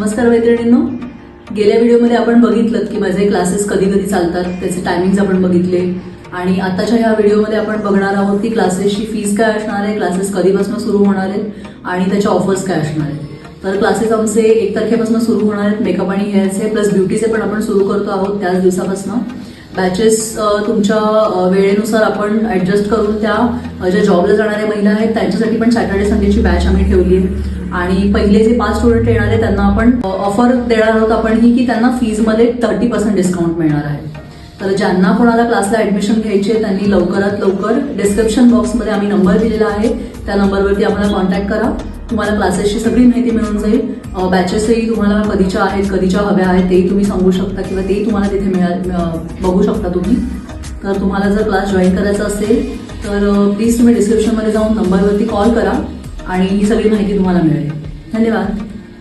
नमस्कार मैत्रिणींनो, गेल्या व्हिडिओमध्ये आपण बघितलं की माझे क्लासेस कधी कधी चालतात, त्याचे टायमिंग्स आपण बघितले आणि आताच्या ह्या व्हिडिओमध्ये आपण बघणार आहोत की क्लासेसची फीस काय असणार आहे, क्लासेस कधीपासून सुरू होणार आहेत आणि त्याच्या ऑफर्स काय असणार आहेत. तर क्लासेस आमचे 1 तारखेपासून सुरू होणार आहेत. मेकअप आणि हेअरचे प्लस ब्युटीचे पण आपण सुरू करतो आहोत त्याच दिवसापासून. बॅचेस तुमच्या वेळेनुसार आपण ऍडजस्ट करून त्या ज्या जॉबला जाणाऱ्या महिला आहेत त्यांच्यासाठी पण सॅटर्डे संडेची बॅच आम्ही ठेवली आहे. आणि पहिले जे 5 स्टुडंट येणार आहेत त्यांना आपण ऑफर देणार आहोत आपण ही की त्यांना फीजमध्ये 30% डिस्काउंट मिळणार आहे. तर ज्यांना कोणाला क्लासला ऍडमिशन घ्यायचे त्यांनी लवकरात लवकर डिस्क्रिप्शन बॉक्समध्ये आम्ही नंबर दिलेला आहे, त्या नंबरवरती आम्हाला कॉन्टॅक्ट करा. तुम्हाला क्लासेसची सगळी माहिती मिळून जाईल. बॅचेसही तुम्हाला कधीच्या आहेत, कधीच्या हव्या आहेत तेही तुम्ही सांगू शकता किंवा तेही तुम्हाला तिथे बघू शकता तुम्ही. तर तुम्हाला जर क्लास जॉईन करायचा असेल तर प्लीज तुम्ही डिस्क्रिप्शनमध्ये जाऊन नंबरवरती कॉल करा आणि ही सगळी माहिती तुम्हाला मिळेल. धन्यवाद.